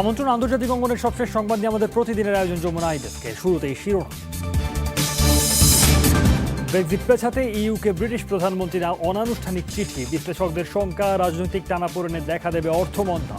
আমন্ত্রণ আন্তর্জাতিক অঙ্গনের সবশেষ সংবাদ নিয়ে আমাদের প্রতিদিনের আয়োজন যমুনা ডেস্কে। শুরুতেই শিরোনাম। ব্রেক্সিট পেছাতে ইইউকে ব্রিটিশ প্রধানমন্ত্রীর অনানুষ্ঠানিক চিঠি, বিশ্লেষকদের শঙ্কা রাজনৈতিক টানাপোড়েনে দেখা দেবে অর্থমন্দা।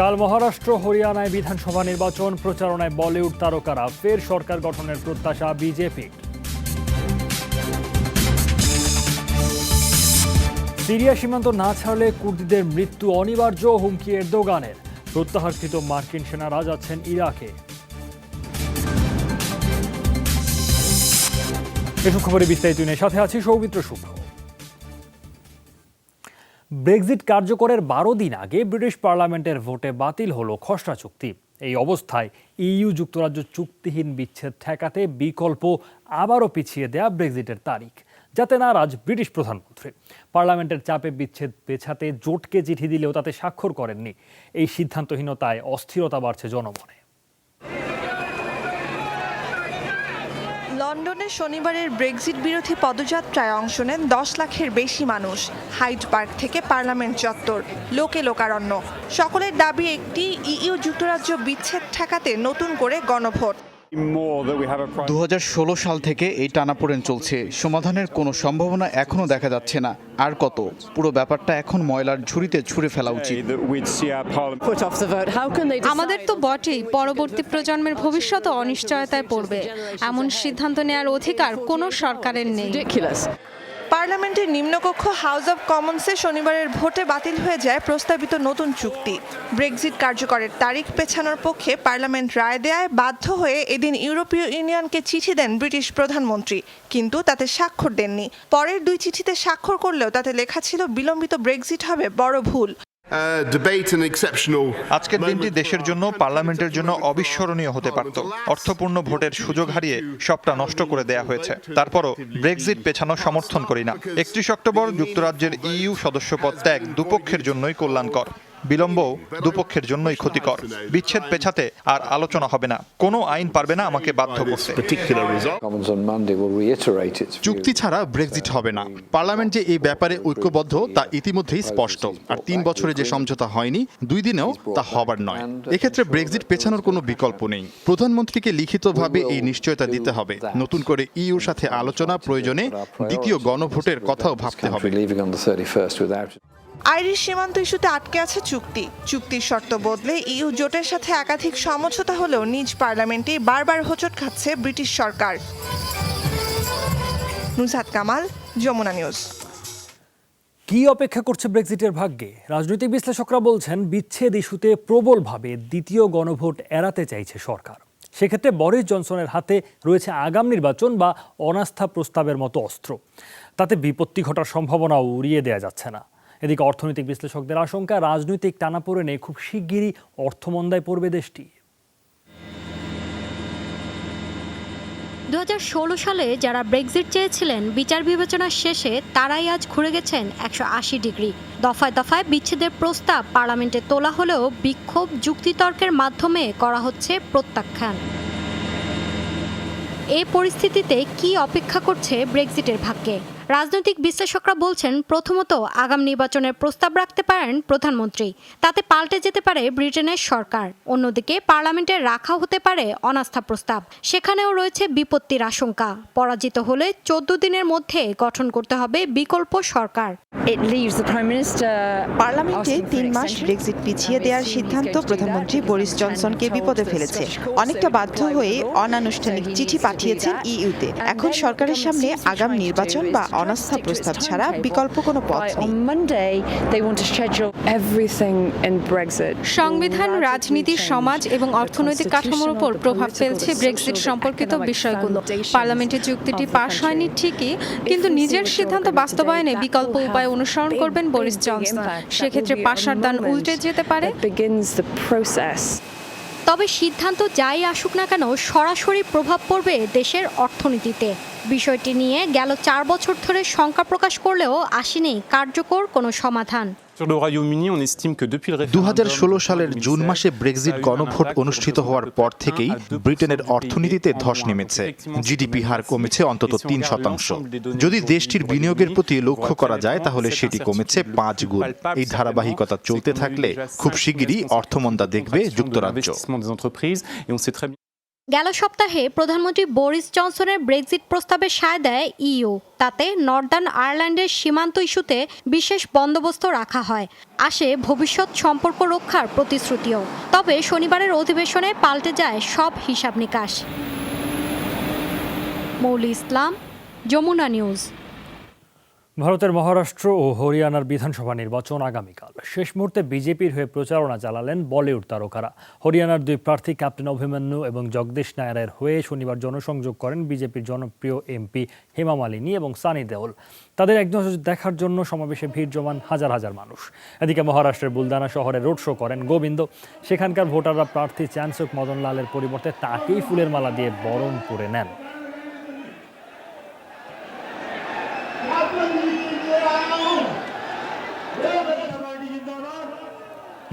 কাল মহারাষ্ট্র হরিয়ানায় বিধানসভা নির্বাচন, প্রচারণায় বলিউড তারকারা, ফের সরকার গঠনের প্রত্যাশা বিজেপির। সিরিয়া সীমান্ত না ছাড়লে কুর্দিদের মৃত্যু অনিবার্য, হুমকি এরদোগানের। প্রত্যাহারকৃত মার্কিন সেনারা যাচ্ছেন ইরাকে। এসব খবরে বিস্তারিত নিয়ে সাথে আছি সৌমিত্র শুক্র। ব্রেক্সিট কার্যকরের 12 দিন আগে ব্রিটিশ পার্লামেন্টের ভোটে বাতিল হলো খসড়া চুক্তি। এই অবস্থায় ইইউ যুক্তরাজ্য চুক্তিহীন বিচ্ছেদ ঠেকাতে বিকল্প আবারও পিছিয়ে দেয়া ব্রেক্সিটের তারিখ, যাতে নারাজ ব্রিটিশ প্রধানমন্ত্রী। পার্লামেন্টের চাপে বিচ্ছেদ পেছাতে জোটকে চিঠি দিলেও তাতে স্বাক্ষর করেননি। এই সিদ্ধান্তহীনতায় অস্থিরতা বাড়ছে জনমনে। লন্ডনে শনিবারের ব্রেক্সিট বিরোধী পদযাত্রায় অংশ নেন 10 লাখের বেশি মানুষ। হাইড পার্ক থেকে পার্লামেন্ট চত্বর, লোকে লোকারণ্য। সকলের দাবি একটি, ইইউ যুক্তরাজ্য বিচ্ছেদ ঠেকাতে নতুন করে গণভোট। 2016 সাল থেকে এই টানাপোড়েন চলছে, সমাধানের কোনো সম্ভাবনা এখনো দেখা যাচ্ছে না। আর কত, পুরো ব্যাপারটা এখন ময়লার ঝুড়িতে ছুঁড়ে ফেলা উচিত। আমাদের তো বটেই, পরবর্তী প্রজন্মের ভবিষ্যৎ অনিশ্চয়তায় পড়বে। এমন সিদ্ধান্ত নেওয়ার অধিকার কোনো সরকারের নেই। পার্লামেন্টের নিম্নকক্ষ হাউস অব কমন্সে শনিবারের ভোটে বাতিল হয়ে যায় প্রস্তাবিত নতুন চুক্তি। ব্রেক্সিট কার্যকরের তারিখ পেছানোর পক্ষে পার্লামেন্ট রায় দেয়ায় বাধ্য হয়ে এদিন ইউরোপীয় ইউনিয়নকে চিঠি দেন ব্রিটিশ প্রধানমন্ত্রী, কিন্তু তাতে স্বাক্ষর দেননি। পরের 2 চিঠিতে স্বাক্ষর করলেও তাতে লেখা ছিল বিলম্বিত ব্রেক্সিট হবে বড় ভুল। আজকের দিনটি দেশের জন্য, পার্লামেন্টের জন্য অবিস্মরণীয় হতে পারত। অর্থপূর্ণ ভোটের সুযোগ হারিয়ে সবটা নষ্ট করে দেয়া হয়েছে। তারপরও ব্রেক্সিট পেছানো সমর্থন করি না। 31 অক্টোবর যুক্তরাজ্যের ইইউ সদস্যপদ ত্যাগ দুপক্ষের জন্যই কল্যাণকর, বিলম্বও দুপক্ষের জন্যই ক্ষতিকর। বিচ্ছেদ পেছাতে আর আলোচনা হবে না, কোনো আইন পারবে না আমাকে বাধ্য করতে। চুক্তি ছাড়া ব্রেক্সিট হবে না। পার্লামেন্ট যে এই ব্যাপারে ঐক্যবদ্ধ তা ইতিমধ্যেই স্পষ্ট। আর 3 বছরে যে সমঝোতা হয়নি, 2 দিনেও তা হবার নয়। এক্ষেত্রে ব্রেক্সিট পেছানোর কোনো বিকল্প নেই। প্রধানমন্ত্রীকে লিখিতভাবে এই নিশ্চয়তা দিতে হবে। নতুন করে ইইউর সাথে আলোচনা, প্রয়োজনে দ্বিতীয় গণভোটের কথাও ভাবতে হবে। আইরিশ সীমান্ত ইস্যুতে আটকে আছে চুক্তি। চুক্তির শর্ত বদলে ইইউ জোটের সাথে একাধিক সমঝোতা হলেও নিজ পার্লামেন্টে বারবার হোঁচট খাচ্ছে ব্রিটিশ সরকার। নুসরাত কামাল, যমুনা নিউজ। কি অপেক্ষা করছে ব্রেক্সিটের ভাগ্যে? রাজনৈতিক বিশ্লেষকরা বলছেন, বিচ্ছেদ ইস্যুতে প্রবলভাবে দ্বিতীয় গণভোট এড়াতে চাইছে সরকার। সেক্ষেত্রে বরিস জনসনের হাতে রয়েছে আগাম নির্বাচন বা অনাস্থা প্রস্তাবের মতো অস্ত্র। তাতে বিপত্তি ঘটার সম্ভাবনাও উড়িয়ে দেওয়া যাচ্ছে না। এদিকে অর্থনৈতিক বিশ্লেষকদের আশঙ্কা, রাজনৈতিক টানাপোড়েনে খুব শিগগিরই অর্থমন্দায় পড়বে দেশটি। 2016 সালে যারা ব্রেক্সিট চেয়েছিলেন, বিচার বিবেচনা শেষে তারাই আজ ঘুরে গেছেন 180 ডিগ্রি। দফায় দফায় বিচ্ছেদের প্রস্তাব পার্লামেন্টে তোলা হলেও বিক্ষোভ, যুক্তিতর্কের মাধ্যমে করা হচ্ছে প্রত্যাখ্যান। এই পরিস্থিতিতে কি অপেক্ষা করছে ব্রেক্সিটের ভাগ্যে? রাজনৈতিক বিশ্লেষকরা বলছেন, প্রথমত আগাম নির্বাচনের প্রস্তাব রাখতে পারেন প্রধানমন্ত্রী, তাতে পাল্টে যেতে পারে ব্রিটেনের সরকার। অন্যদিকে পার্লামেন্টে রাখা হতে পারে অনাস্থা প্রস্তাব, সেখানেও রয়েছে বিপত্তির আশঙ্কা। পরাজিত হলে 14 দিনের মধ্যে গঠন করতে হবে বিকল্প সরকার। পার্লামেন্টে 3 মাস ব্রেক্সিট পিছিয়ে দেওয়ার সিদ্ধান্ত প্রধানমন্ত্রী বরিস জনসনকে বিপদে ফেলেছে। অনেকটা বাধ্য হয়ে অনানুষ্ঠানিক চিঠি পাঠিয়েছেন ইইউতে। এখন সরকারের সামনে আগাম নির্বাচন বা অনাস্থা প্রস্তাব ছাড়া বিকল্প কোনো পথ নেই। সংবিধান, রাজনীতি, সমাজ এবং অর্থনৈতিক কাঠামোর উপর প্রভাব ফেলছে ব্রেক্সিট সম্পর্কিত বিষয়গুলো। পার্লামেন্টে চুক্তিটি পাশ হয়নি ঠিকই, কিন্তু নিজের সিদ্ধান্ত বাস্তবায়নে বিকল্প উপায় অনুসরণ করবেন বরিস জনসন। সেক্ষেত্রে পাশার দান উল্টে যেতে পারে। তবে সিদ্ধান্ত যাই আসুক না কেন, সরাসরি প্রভাব পড়বে দেশের অর্থনীতিতে। বিষয়টি নিয়ে গেল 4 বছর ধরে শঙ্কা প্রকাশ করলেও আসেনি কার্যকর কোনো সমাধান। 2016 সালের জুন মাসে ব্রেক্সিট গণভোট অনুষ্ঠিত হওয়ার পর থেকেই ব্রিটেনের অর্থনীতিতে ধস নেমেছে। জিডিপি হার কমেছে অন্তত 3%। যদি দেশটির বিনিয়োগের প্রতি লক্ষ্য করা যায় তাহলে সেটি কমেছে 5 গুণ। এই ধারাবাহিকতা চলতে থাকলে খুব শিগগিরই অর্থমন্দা দেখবে যুক্তরাজ্য। গেল সপ্তাহে প্রধানমন্ত্রী বরিস জনসনের ব্রেক্সিট প্রস্তাবে সায় দেয় ইইউ। তাতে নর্দার্ন আয়ারল্যান্ডের সীমান্ত ইস্যুতে বিশেষ বন্দোবস্ত রাখা হয়। আসে ভবিষ্যৎ সম্পর্ক রক্ষার প্রতিশ্রুতিও। তবে শনিবারের অধিবেশনে পাল্টে যায় সব হিসাব নিকাশ। মৌলি ইসলাম, যমুনা নিউজ। ভারতের মহারাষ্ট্র ও হরিয়ানার বিধানসভা নির্বাচন আগামীকাল। শেষ মুহূর্তে বিজেপির হয়ে প্রচারণা চালালেন বলিউড তারকারা। হরিয়ানার দুই প্রার্থী ক্যাপ্টেন অভিমন্যু এবং জগদীশ নায়ারের হয়ে শনিবার জনসংযোগ করেন বিজেপির জনপ্রিয় এমপি হেমা মালিনী এবং সানি দেওল। তাদের এক নজর দেখার জন্য সমাবেশে ভিড় জমান হাজার হাজার মানুষ। এদিকে মহারাষ্ট্রের বুলদানা শহরে রোড শো করেন গোবিন্দ। সেখানকার ভোটাররা প্রার্থী চ্যানসুক মদনলালের পরিবর্তে তাকেই ফুলের মালা দিয়ে বরণ করে নেন।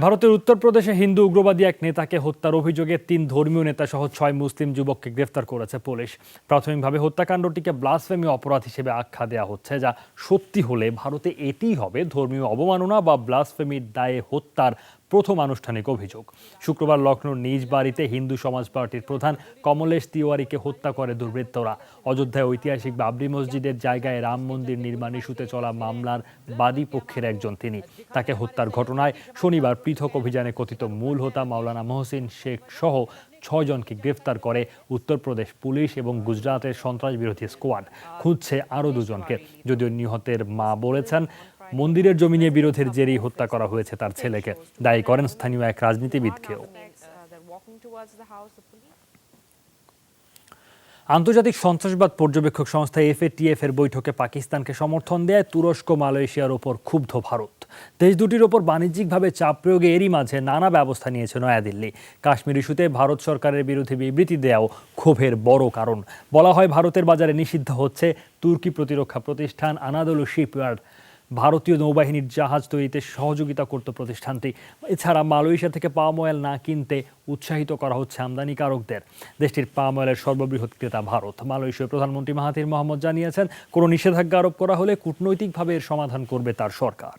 ভারতের উত্তরপ্রদেশে হিন্দু উগ্রবাদী এক নেতাকে হত্যার অভিযোগে 3 ধর্মীয় নেতা সহ 6 মুসলিম যুবককে গ্রেফতার করেছে পুলিশ। প্রাথমিকভাবে হত্যাকাণ্ডটিকে ব্লাসফেমি অপরাধ হিসেবে আখ্যা দেওয়া হচ্ছে, যা সত্যি হলে ভারতে এটিই হবে ধর্মীয় অবমাননা বা ব্লাসফেমির দায়ে হত্যার প্রথম আনুষ্ঠানিক অভিযোগ। শুক্রবার লখনৌর নিজ বাড়িতে হিন্দু সমাজ পার্টির প্রধান কমলেশ তিওয়ারিকে হত্যা করে দুর্বৃত্তরা। অযোধ্যায় ঐতিহাসিক বাবরি মসজিদের জায়গায় রাম মন্দির নির্মাণ ইস্যুতে চলা মামলার বাদী পক্ষের একজন তিনি। তাকে হত্যার ঘটনায় শনিবার পৃথক অভিযানে কথিত মূল হোতা মাওলানা মহসিন শেখ সহ 6 জনকে গ্রেফতার করে উত্তরপ্রদেশ পুলিশ এবং গুজরাটের সন্ত্রাস বিরোধী স্কোয়াড। খুঁজছে আরও 2 জনকে। যদিও নিহতের মা বলেছেন মন্দিরের জমি নিয়ে বিরোধের জেরেই হত্যা করা হয়েছে তার ছেলেকে। দায়ী করেন স্থানীয় এক রাজনীতিবিদকেও। আন্তর্জাতিক সন্ত্রাসবাদ পর্যবেক্ষক সংস্থা FATF এর বৈঠকে পাকিস্তানকে সমর্থন দেয় তুরস্ক মালয়েশিয়ার ওপর ক্ষুব্ধ ভারত। দেশ দুটির ওপর বাণিজ্যিকভাবে চাপ প্রয়োগে এরই মাঝে নানা ব্যবস্থা নিয়েছে নয়াদিল্লি। কাশ্মীর ইস্যুতে ভারত সরকারের বিরুদ্ধে বিবৃতি দেওয়াও ক্ষোভের বড় কারণ। বলা হয় ভারতের বাজারে নিষিদ্ধ হচ্ছে তুর্কি প্রতিরক্ষা প্রতিষ্ঠান আনাদোলু শিপইয়ার্ড। ভারতীয় নৌবাহিনীর জাহাজ তৈরিতে সহযোগিতা করত প্রতিষ্ঠানটি। এছাড়া মালয়েশিয়া থেকে পাম অয়েল না কিনতে উৎসাহিত করা হচ্ছে আমদানিকারকদের। দেশটির পাম অয়েলের সর্ববৃহৎ ক্রেতা ভারত। মালয়েশিয়ার প্রধানমন্ত্রী মাহাথির মোহাম্মদ জানিয়েছেন, কোনো নিষেধাজ্ঞা আরোপ করা হলে কূটনৈতিকভাবে এর সমাধান করবে তার সরকার।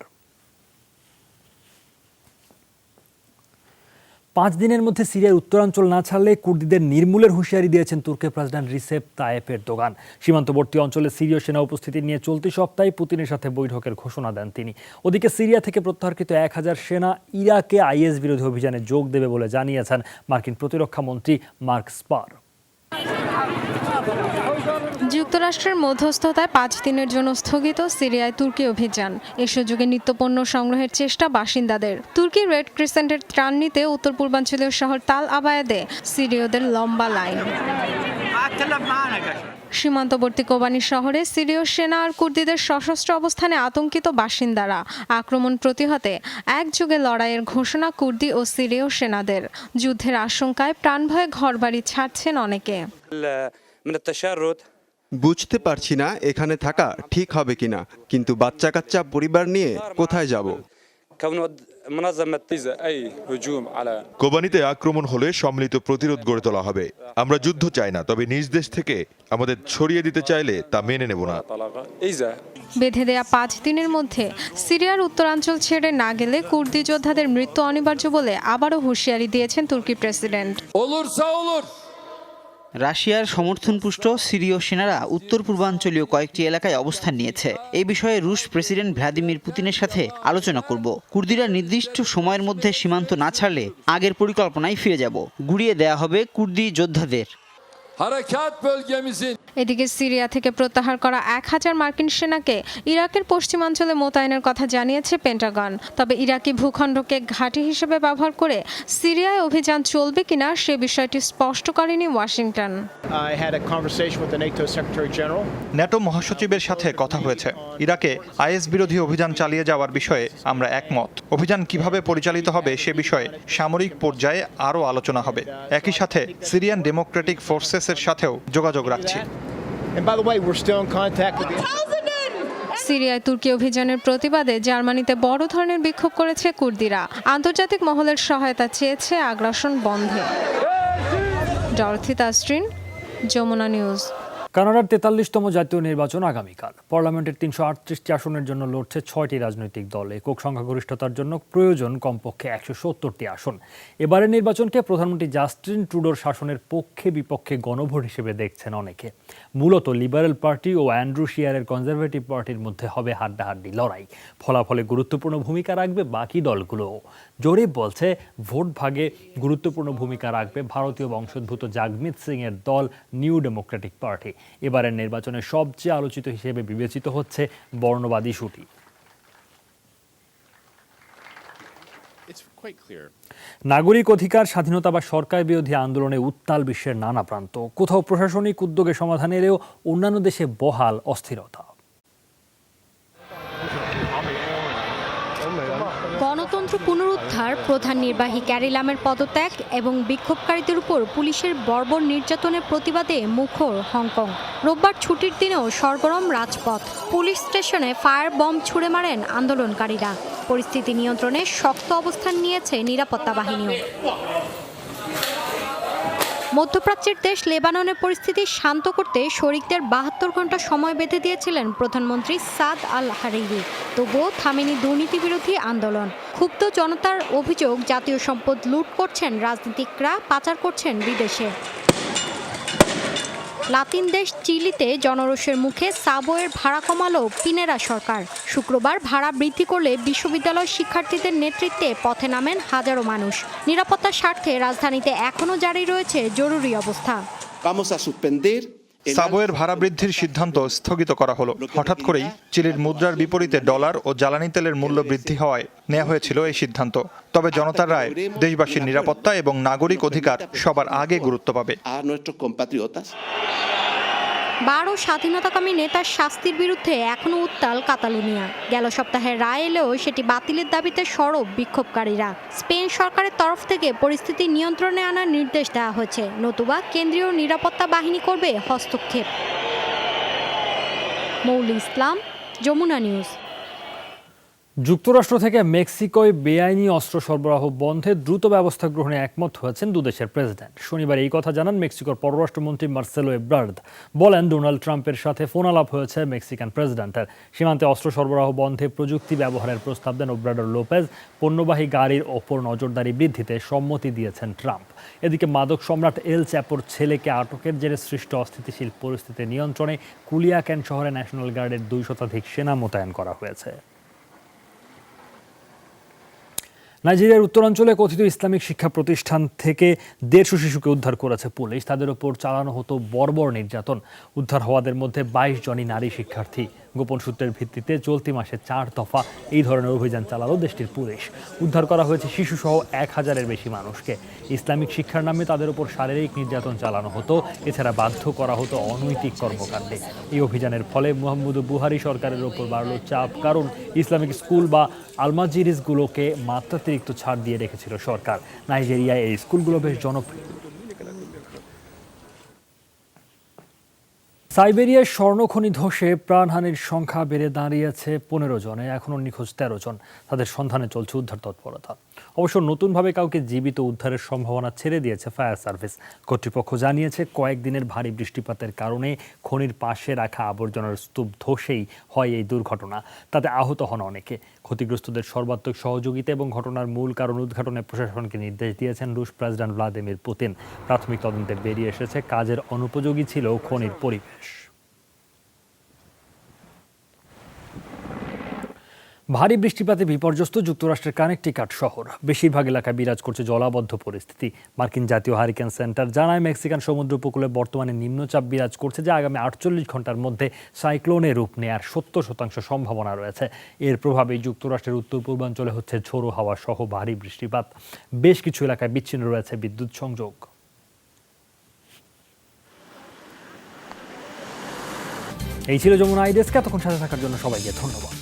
5 দিনের মধ্যে সিরিয়ার উত্তরাঞ্চল না ছাড়লে কুর্দিদের নির্মূলের হুঁশিয়ারি দিয়েছেন তুর্কের প্রেসিডেন্ট রিসেপ তাইয়েপ এরদোগান। সীমান্তবর্তী অঞ্চলে সিরীয় সেনা উপস্থিতি নিয়ে চলতি সপ্তাহে পুতিনের সাথে বৈঠকের ঘোষণা দেন তিনি। ওদিকে সিরিয়া থেকে প্রত্যাহারকৃত 1000 সেনা ইরাকে আইএস বিরোধী অভিযানে যোগ দেবে বলে জানিয়েছেন মার্কিন প্রতিরক্ষা মন্ত্রী মার্ক স্পার। যুক্তরাষ্ট্রের মধ্যস্থতায় 5 দিনের জন্য স্থগিত সিরিয়ায় তুর্কি অভিযান। এ সুযোগে নিত্যপণ্য সংগ্রহের চেষ্টা বাসিন্দাদের। তুর্কি রেড ক্রিসেন্টের ত্রাণ নিতে উত্তর পূর্বাঞ্চলীয় শহর তাল আবায়াদে সিরীয়দের লম্বা লাইন। সীমান্তবর্তী কোবানি শহরে সিরীয় সেনা আর কুর্দিদের সশস্ত্র অবস্থানে আতঙ্কিত বাসিন্দারা। আক্রমণ প্রতিহতে একযোগে লড়াইয়ের ঘোষণা কুর্দি ও সিরীয় সেনাদের। যুদ্ধের আশঙ্কায় প্রাণভয়ে ঘরবাড়ি ছাড়ছেন অনেকে। বুঝতে পারছি না এখানে থাকা ঠিক হবে কিনা, কিন্তু বাচ্চা কাচ্চা পরিবার নিয়ে কোথায় যাব? কোবানিতে আক্রমণ হলে সম্মিলিত প্রতিরোধ গড়ে তোলা হবে। আমরা যুদ্ধ চাই না, তবে নিজ দেশ থেকে আমাদের ছড়িয়ে দিতে চাইলে তা মেনে নেব না। বেঁধে দেয়া 5 দিনের মধ্যে সিরিয়ার উত্তরাঞ্চল ছেড়ে না গেলে কুর্দি যোদ্ধাদের মৃত্যু অনিবার্য বলে আবারও হুঁশিয়ারি দিয়েছেন তুর্কি প্রেসিডেন্ট। রাশিয়ার সমর্থনপুষ্ট সিরীয় সেনারা উত্তর পূর্বাঞ্চলীয় কয়েকটি এলাকায় অবস্থান নিয়েছে। এই বিষয়ে রুশ প্রেসিডেন্ট ভ্লাদিমির পুতিনের সাথে আলোচনা করব। কুর্দিরা নির্দিষ্ট সময়ের মধ্যে সীমান্ত না ছাড়লে আগের পরিকল্পনায় ফিরে যাব। গুড়িয়ে দেয়া হবে কুর্দি যোদ্ধাদের। এদিকে সিরিয়া থেকে প্রত্যাহার করা 1000 মার্কিন সেনাকে ইরাকের পশ্চিমাঞ্চলে মোতায়েনের কথা জানিয়েছে পেন্টাগন। তবে ইরাকি ভূখণ্ডকে ঘাঁটি হিসেবে ব্যবহার করে সিরিয়ায় অভিযান চলবে কিনা সে বিষয়টি স্পষ্ট করেনি ওয়াশিংটন। ন্যাটো মহাসচিবের সাথে কথা হয়েছে। ইরাকে আইএস বিরোধী অভিযান চালিয়ে যাওয়ার বিষয়ে আমরা একমত। অভিযান কিভাবে পরিচালিত হবে সে বিষয়ে সামরিক পর্যায়ে আরও আলোচনা হবে। একই সাথে সিরিয়ান ডেমোক্রেটিক ফোর্সেসের সাথেও যোগাযোগ রাখছি। সিরিয়ায় তুর্কি অভিযানের প্রতিবাদে জার্মানিতে বড় ধরনের বিক্ষোভ করেছে কুর্দিরা। আন্তর্জাতিক মহলের সহায়তা চেয়েছে আগ্রাসন বন্ধে। Dorothy Tasrin, Jamuna news. কানাডার 43তম জাতীয় নির্বাচন আগামীকাল। পার্লামেন্টের 338টি আসনের জন্য লড়ছে 6টি রাজনৈতিক দল। একক সংখ্যাগরিষ্ঠতার জন্য প্রয়োজন কমপক্ষে 170টি আসন। এবারের নির্বাচনকে প্রধানমন্ত্রী জাস্টিন ট্রুডোর শাসনের পক্ষে বিপক্ষে গণভোট হিসেবে দেখছেন অনেকে। মূলত লিবারেল পার্টি ও অ্যান্ড্রু শিয়ারের কনজারভেটিভ পার্টির মধ্যে হবে হাড্ডাহাড্ডি লড়াই। ফলাফলে গুরুত্বপূর্ণ ভূমিকা রাখবে বাকি দলগুলোও। জরিপ বলছে ভোট ভাগে গুরুত্বপূর্ণ ভূমিকা রাখবে ভারতীয় বংশোদ্ভূত জাগমিত সিং এর দল নিউ ডেমোক্রেটিক পার্টি। এবারের নির্বাচনে সবচেয়ে আলোচিত হিসেবে বিবেচিত হচ্ছে বর্ণবাদ ইস্যুটি। নাগরিক অধিকার, স্বাধীনতা বা সরকার বিরোধী আন্দোলনে উত্তাল বিশ্বের নানা প্রান্ত। কোথাও প্রশাসনিক উদ্যোগে সমাধান এলেও অন্যান্য দেশে বহাল অস্থিরতা। গণতন্ত্র পুনরুদ্ধার, প্রধান নির্বাহী ক্যারি লামের পদত্যাগ এবং বিক্ষোভকারীদের উপর পুলিশের বর্বর নির্যাতনের প্রতিবাদে মুখর হংকং। রোববার ছুটির দিনেও সরগরম রাজপথ। পুলিশ স্টেশনে ফায়ার বম্ব ছুড়ে মারেন আন্দোলনকারীরা। পরিস্থিতি নিয়ন্ত্রণে শক্ত অবস্থান নিয়েছে নিরাপত্তা বাহিনীও। মধ্যপ্রাচ্যের দেশ লেবাননের পরিস্থিতি শান্ত করতে শরিকদের 72 ঘন্টা সময় বেঁধে দিয়েছিলেন প্রধানমন্ত্রী সাদ আল হারিরি। তবুও থামেনি দুর্নীতিবিরোধী আন্দোলন। ক্ষুব্ধ জনতার অভিযোগ, জাতীয় সম্পদ লুট করছেন রাজনীতিকরা, পাচার করছেন বিদেশে। লাতিন দেশ চিলিতে জনরোষের মুখে সাবওয়ের ভাড়া কমালো পিনেরা সরকার। শুক্রবার ভাড়া বৃদ্ধি করলে বিশ্ববিদ্যালয় শিক্ষার্থীদের নেতৃত্বে পথে নামেন হাজারো মানুষ। নিরাপত্তার স্বার্থে রাজধানীতে এখনও জারি রয়েছে জরুরি অবস্থা। সাবওয়ের ভাড়া বৃদ্ধির সিদ্ধান্ত স্থগিত করা হলো। হঠাৎ করেই চিলির মুদ্রার বিপরীতে ডলার ও জ্বালানি তেলের মূল্য বৃদ্ধি হওয়ায় নেওয়া হয়েছিল এই সিদ্ধান্ত। তবে জনতার রায় দেশবাসীর নিরাপত্তা এবং নাগরিক অধিকার সবার আগে গুরুত্ব পাবে। 12 স্বাধীনতাকামী নেতার শাস্তির বিরুদ্ধে এখনও উত্তাল কাতালুনিয়া। গেল সপ্তাহে রায় এলেও সেটি বাতিলের দাবিতে সরব বিক্ষোভকারীরা। স্পেন সরকারের তরফ থেকে পরিস্থিতি নিয়ন্ত্রণে আনার নির্দেশ দেওয়া হয়েছে, নতুবা কেন্দ্রীয় নিরাপত্তা বাহিনী করবে হস্তক্ষেপ। মৌলি ইসলাম, যমুনা নিউজ। যুক্তরাষ্ট্র থেকে মেক্সিকোয় বেআইনি অস্ত্র সরবরাহ বন্ধে দ্রুত ব্যবস্থা গ্রহণে একমত হয়েছেন দুদেশের প্রেসিডেন্ট। শনিবার এই কথা জানান মেক্সিকোর পররাষ্ট্রমন্ত্রী মার্সেলো এব্রার্দ। বলেন, ডোনাল্ড ট্রাম্পের সাথে ফোন আলাপ হয়েছে মেক্সিকান প্রেসিডেন্টের। সীমান্তে অস্ত্র সরবরাহ বন্ধে প্রযুক্তি ব্যবহারের প্রস্তাব দেন ওব্রাডর লোপেজ। পণ্যবাহী গাড়ির ওপর নজরদারি বৃদ্ধিতে সম্মতি দিয়েছেন ট্রাম্প। এদিকে মাদক সম্রাট এল চ্যাপোর ছেলেকে আটকের জেরে সৃষ্ট অস্থিতিশীল পরিস্থিতি নিয়ন্ত্রণে কুলিয়াক্যান শহরে ন্যাশনাল গার্ডের 2 শতাধিক সেনা মোতায়েন করা হয়েছে। নাইজেরিয়ার উত্তরাঞ্চলে কথিত ইসলামিক শিক্ষা প্রতিষ্ঠান থেকে 150 শিশুকে উদ্ধার করেছে পুলিশ। তাদের ওপর চালানো হতো বর্বর নির্যাতন। উদ্ধার হওয়াদের মধ্যে 22 জনই নারী শিক্ষার্থী। গোপন সূত্রের ভিত্তিতে চলতি মাসে 4 দফা এই ধরনের অভিযান চালালো দেশটির পুলিশ। উদ্ধার করা হয়েছে শিশুসহ 1000-এর বেশি মানুষকে। ইসলামিক শিক্ষার নামে তাদের ওপর শারীরিক নির্যাতন চালানো হতো, এছাড়া বাধ্য করা হতো অনৈতিক কর্মকাণ্ডে। এই অভিযানের ফলে মুহাম্মদু বুহারি সরকারের ওপর বাড়ল চাপ, কারণ ইসলামিক স্কুল বা আলমাজিরিসগুলোকে মাত্রাতিরিক্ত ছাড় দিয়ে রেখেছিল সরকার। নাইজেরিয়ায় এই স্কুলগুলো বেশ জনপ্রিয়। সাইবেরিয়ার স্বর্ণখনি ধসে প্রাণহানির সংখ্যা বেড়ে দাঁড়িয়েছে 15 জনে। এখনও নিখোঁজ 13 জন। তাদের সন্ধানে চলছে উদ্ধার তৎপরতা। অবশ্য নতুনভাবে কাউকে জীবিত উদ্ধারের সম্ভাবনা ছেড়ে দিয়েছে ফায়ার সার্ভিস। কর্তৃপক্ষ জানিয়েছে, কয়েকদিনের ভারী বৃষ্টিপাতের কারণে খনির পাশে রাখা আবর্জনার স্তূপ ধসেই হয় এই দুর্ঘটনা। তাতে আহত হন অনেকে। ক্ষতিগ্রস্তদের সর্বাত্মক সহযোগিতা এবং ঘটনার মূল কারণ উদ্ঘাটনে প্রশাসনকে নির্দেশ দিয়েছেন রুশ প্রেসিডেন্ট ভ্লাদিমির পুতিন। প্রাথমিক তদন্তে বেরিয়ে এসেছে, কাজের অনুপযোগী ছিল খনির পরিবেশ। ভারী বৃষ্টিপাতে বিপর্যস্ত যুক্তরাষ্ট্রের কানেকটিকাট শহর। বেশিরভাগ এলাকায় বিরাজ করছে জলাবদ্ধ পরিস্থিতি। মার্কিন জাতীয় হারিকেন সেন্টার জানায়, মেক্সিকান সমুদ্র উপকূলে বর্তমানে নিম্নচাপ বিরাজ করছে, যা আগামী 48 ঘন্টার মধ্যে সাইক্লোনের রূপ নেয়ার 70% সম্ভাবনা রয়েছে। এর প্রভাবে যুক্তরাষ্ট্রের উত্তর পূর্বাঞ্চলে হচ্ছে ঝোড়ো হাওয়া সহ ভারী বৃষ্টিপাত। বেশ কিছু এলাকায় বিচ্ছিন্ন রয়েছে বিদ্যুৎ সংযোগ। এই ছিল যমুনা আই ডেস্ক। এতক্ষণ সাথে থাকার জন্য সবাইকে ধন্যবাদ।